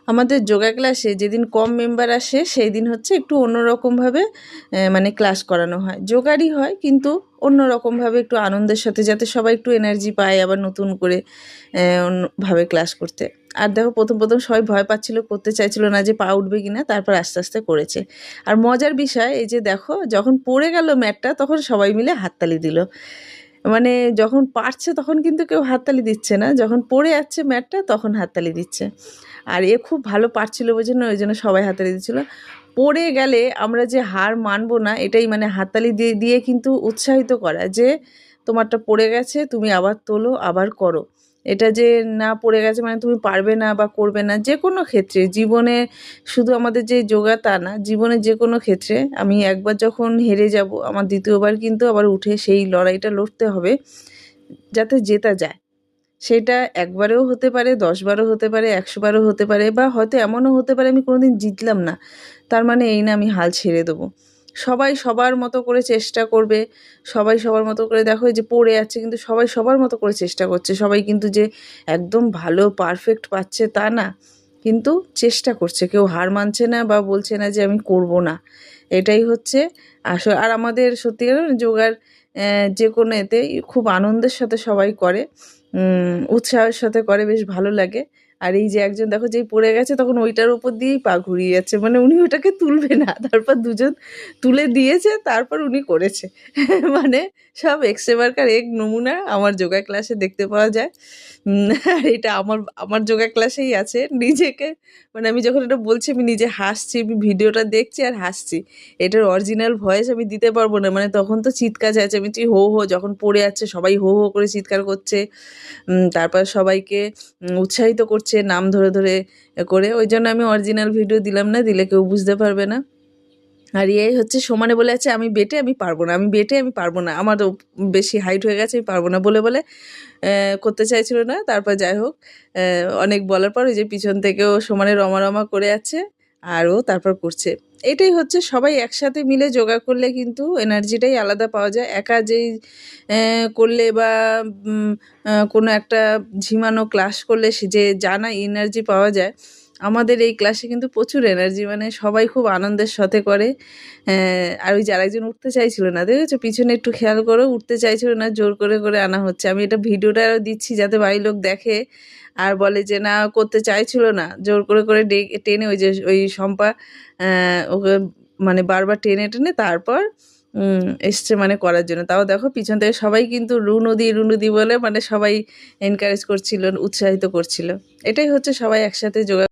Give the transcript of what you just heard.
আমাদের যোগা ক্লাসে যেদিন কম মেম্বার আসে সেই দিন হচ্ছে একটু অন্যরকমভাবে মানে ক্লাস করানো হয়, যোগারই হয় কিন্তু অন্যরকমভাবে একটু আনন্দের সাথে, যাতে সবাই একটু এনার্জি পায় আবার নতুন করে অন্যভাবে ক্লাস করতে। আর দেখো প্রথম প্রথম সবাই ভয় পাচ্ছিল, করতে চাইছিল না যে পা উঠবে কিনা, তারপর আস্তে আস্তে করেছে। আর মজার বিষয় এই যে দেখো, যখন পড়ে গেল ম্যাটটা তখন সবাই মিলে হাততালি দিল। মানে যখন পারছে তখন কিন্তু কেউ হাততালি দিচ্ছে না, যখন পড়ে যাচ্ছে ম্যাটটা তখন হাততালি দিচ্ছে। আর এ খুব ভালো পারছিল বোঝেন না, ওই জন্য সবাই হাততালি দিচ্ছিল। পড়ে গেলে আমরা যে হার মানবো না, এটাই মানে হাততালি দিয়ে দিয়ে কিন্তু উৎসাহিত করা, যে তোমারটা পড়ে গেছে, তুমি আবার তোলো, আবার করো। এটা যে না পড়ে গেছে মানে তুমি পারবে না বা করবে না, যে কোনো ক্ষেত্রে জীবনে, শুধু আমাদের যে যোগা তা না, জীবনের যে কোনো ক্ষেত্রে আমি একবার যখন হেরে যাব, আমার দ্বিতীয়বার কিন্তু আবার উঠে সেই লড়াইটা লড়তে হবে, যাতে জেতা যায়। সেটা একবারেও হতে পারে, 10 বারও হতে পারে, 100 বারও হতে পারে, বা হয়তো এমনও হতে পারে আমি কোনোদিন জিতলাম না, তার মানে এই না আমি হাল ছেড়ে দেবো। সবাই সবার মতো করে চেষ্টা করবে, সবাই সবার মতো করে, দেখো এই যে পড়ে যাচ্ছে কিন্তু সবাই সবার মতো করে চেষ্টা করছে, সবাই কিন্তু যে একদম ভালো পারফেক্ট পাচ্ছে তা না, কিন্তু চেষ্টা করছে, কেউ হার মানছে না বা বলছে না যে আমি করব না। এটাই হচ্ছে আসল। আর আমাদের সত্যিকার যোগার যে কোনো এতে খুব আনন্দের সাথে সবাই করে, উৎসাহের সাথে করে, বেশ ভালো লাগে। আর এই যে একজন দেখো যেই পড়ে গেছে তখন ওইটার উপর দিয়েই পা ঘুরিয়ে যাচ্ছে, মানে উনি ওটাকে তুলবে না, তারপর দুজন তুলে দিয়েছে, তারপর উনি করেছে। মানে সব এক্সট্রা মার্কার এক নমুনা আমার যোগা ক্লাসে দেখতে পাওয়া যায়। আর এটা আমার আমার যোগা ক্লাসেই আছে। নিজেকে মানে আমি যখন এটা বলছি আমি নিজে হাসছি, আমি ভিডিওটা দেখছি আর হাসছি। এটার অরিজিনাল ভয়েস আমি দিতে পারবো না, মানে তখন তো চিৎকার চেঁচামেচি হো হো, যখন পড়ে যাচ্ছে সবাই হো হো করে চিৎকার করছে, তারপর সবাইকে উৎসাহিত করছে নাম ধরে ধরে করে, ওই জন্য আমি অরিজিনাল ভিডিও দিলাম না, দিলে কেউ বুঝতে পারবে না। আর এই হচ্ছে সমানে বলে আছে আমি বেটে আমি পারবো না, আমি বেটে আমি পারবো না, আমার বেশি হাইট হয়ে গেছে আমি পারবো না বলে বলে করতে চাইছিল না। তারপর যাই হোক, অনেক বলার পর ওই যে পিছন থেকেও সমানে রমা রমা করে আছে, আর ও তারপর করছে। এটাই হচ্ছে সবাই একসাথে মিলে যোগা করলে কিন্তু এনার্জিটাই আলাদা পাওয়া যায়। একা যেই করলে বা কোনো একটা ঝিমানো ক্লাস করলে সে যে জানা এনার্জি পাওয়া যায়, আমাদের এই ক্লাসে কিন্তু প্রচুর এনার্জি, মানে সবাই খুব আনন্দের সাথে করে। আর ওই যে আরেকজন উঠতে চাইছিল না, দেখেছো পিছনে একটু খেয়াল করো, উঠতে চাইছিল না, জোর করে করে আনা হচ্ছে। আমি এটা ভিডিওটা দিচ্ছি যাতে বাড়ির লোক দেখে আর বলে যে না করতে চাইছিল না, জোর করে করে টেনে, ওই যে ওই শম্পা ওকে মানে বারবার টেনে টেনে তারপর এসছে মানে করার জন্য। তাও দেখো পিছন থেকে সবাই কিন্তু রুনুদি রুনুদি বলে মানে সবাই এনকারেজ করছিল, উৎসাহিত করছিল। এটাই হচ্ছে সবাই একসাথে যোগা